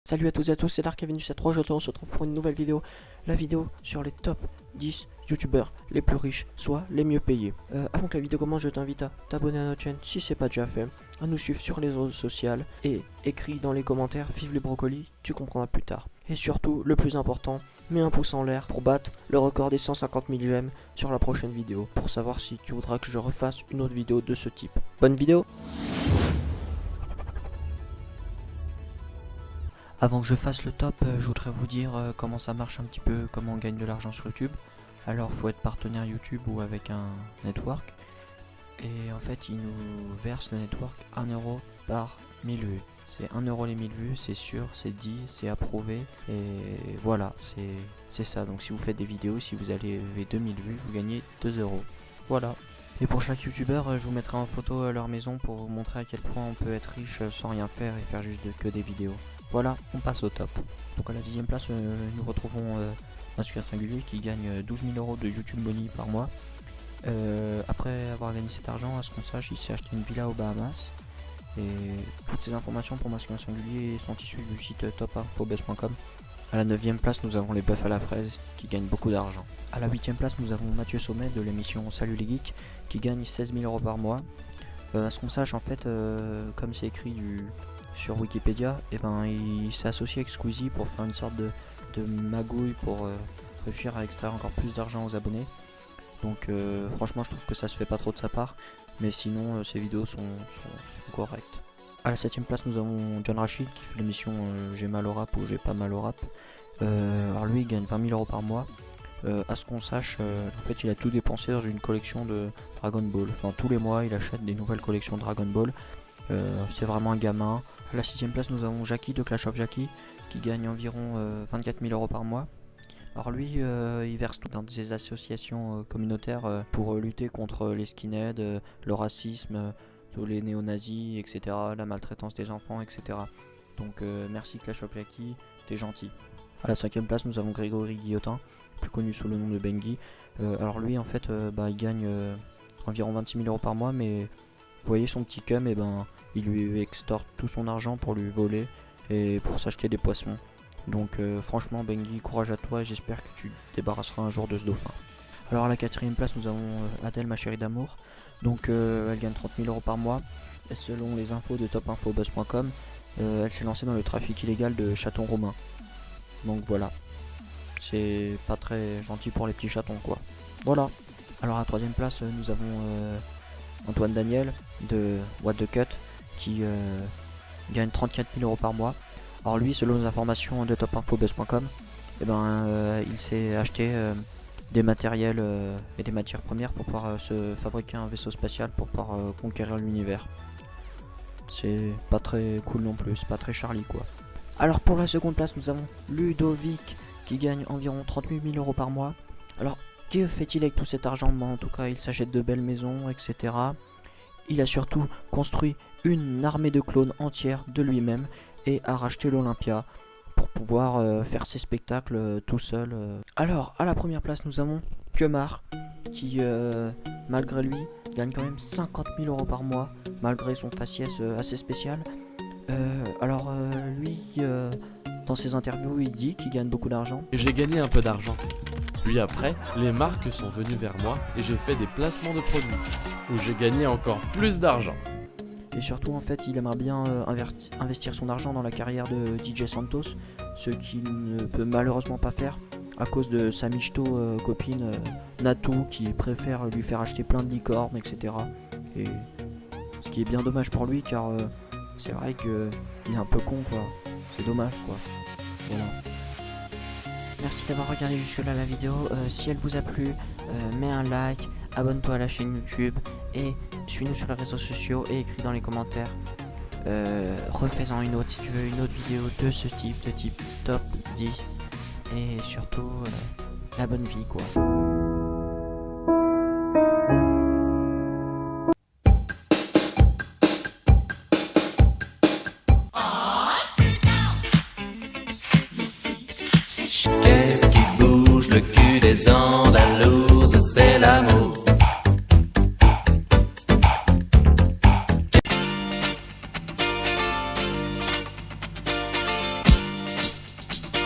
Salut à tous et à tous, c'est Dark Avenue 73, on se retrouve pour une nouvelle vidéo. La vidéo sur les top 10 youtubeurs les plus riches, soit les mieux payés. Avant que la vidéo commence, je t'invite à t'abonner à notre chaîne si c'est pas déjà fait, à nous suivre sur les réseaux sociaux et écris dans les commentaires vive les brocolis, tu comprendras plus tard. Et surtout, le plus important, mets un pouce en l'air pour battre le record des 150 000 j'aime sur la prochaine vidéo, pour savoir si tu voudras que je refasse une autre vidéo de ce type. Bonne vidéo! Avant que je fasse le top, je voudrais vous dire comment ça marche un petit peu, comment on gagne de l'argent sur YouTube. Alors, faut être partenaire YouTube ou avec un network. Et en fait, il nous verse le network 1 euro par 1000 vues. C'est 1 euro les 1000 vues, c'est sûr, c'est dit, c'est approuvé. Et voilà, c'est ça. Donc si vous faites des vidéos, si vous avez 2000 vues, vous gagnez 2 euros. Voilà. Et pour chaque youtubeur, je vous mettrai en photo leur maison pour vous montrer à quel point on peut être riche sans rien faire et faire juste que des vidéos. Voilà, on passe au top. Donc à la 10e place, nous retrouvons Masculin Singulier qui gagne 12 000 euros de YouTube Money par mois. Après avoir gagné cet argent, à ce qu'on sache, il s'est acheté une villa aux Bahamas. Et toutes ces informations pour Masculin Singulier sont issues du site topinfobuzz.com. À la 9e place, nous avons les Bœufs à la fraise qui gagnent beaucoup d'argent. À la 8e place, nous avons Mathieu Sommet de l'émission Salut les Geeks qui gagne 16 000 euros par mois. À ce qu'on sache, en fait, comme c'est écrit sur Wikipédia, et ben il s'est associé avec Squeezie pour faire une sorte de magouille pour réussir à extraire encore plus d'argent aux abonnés. Donc franchement, je trouve que ça se fait pas trop de sa part, mais sinon ses vidéos sont correctes. À la 7e place, nous avons John Rachid qui fait l'émission J'ai mal au rap ou J'ai pas mal au rap. Alors lui, il gagne 20 000 euros par mois. À ce qu'on sache, en fait, il a tout dépensé dans une collection de Dragon Ball. Enfin, tous les mois, il achète des nouvelles collections de Dragon Ball. C'est vraiment un gamin. À la 6e place, nous avons Jackie de Clash of Jackie qui gagne environ 24 000 euros par mois. Alors lui, il verse tout dans des associations communautaires pour lutter contre les skinheads, le racisme, tous les néo-nazis, etc., la maltraitance des enfants, etc. Donc merci Clash of Jackie, t'es gentil. À la 5e place, nous avons Grégory Guillotin, plus connu sous le nom de Bengi. Alors lui, en fait, il gagne environ 26 000 euros par mois, mais vous voyez son petit cum, et ben il lui extorque tout son argent pour lui voler et pour s'acheter des poissons. Donc franchement Bengi, courage à toi, j'espère que tu te débarrasseras un jour de ce dauphin. Alors à la 4e place, nous avons Adèle, ma chérie d'amour. Donc elle gagne 30 000 euros par mois. Et selon les infos de topinfobuzz.com, elle s'est lancée dans le trafic illégal de chatons romains. Donc voilà, c'est pas très gentil pour les petits chatons quoi. Voilà. Alors à la 3e place, nous avons Antoine Daniel de What the Cut qui gagne 34 000 euros par mois. Alors lui, selon les informations de topinfobuzz.com, eh ben, il s'est acheté des matériels et des matières premières pour pouvoir se fabriquer un vaisseau spatial pour pouvoir conquérir l'univers. C'est pas très cool non plus, c'est pas très Charlie quoi. Alors pour la seconde place, nous avons Ludovic qui gagne environ 38 000 euros par mois. Alors que fait-il avec tout cet argent? En tout cas, il s'achète de belles maisons, etc. Il a surtout construit une armée de clones entière de lui-même et a racheté l'Olympia pour pouvoir faire ses spectacles tout seul. Alors, à la première place, nous avons Kemar qui, malgré lui, gagne quand même 50 000 euros par mois, malgré son faciès assez spécial. Lui, dans ses interviews, il dit qu'il gagne beaucoup d'argent. Et j'ai gagné un peu d'argent. Puis après, les marques sont venues vers moi et j'ai fait des placements de produits où j'ai gagné encore plus d'argent. Et surtout, en fait, il aimerait bien investir son argent dans la carrière de DJ Santos, ce qu'il ne peut malheureusement pas faire à cause de sa michto copine Natou qui préfère lui faire acheter plein de licornes, etc. Et ce qui est bien dommage pour lui car c'est vrai qu'il est un peu con quoi. C'est dommage quoi. Voilà. Merci d'avoir regardé jusque là la vidéo. Si elle vous a plu, mets un like, abonne-toi à la chaîne YouTube et suis-nous sur les réseaux sociaux et écris dans les commentaires. Refais-en une autre si tu veux, une autre vidéo de ce type, de type top 10 et surtout la bonne vie quoi. Qu'est-ce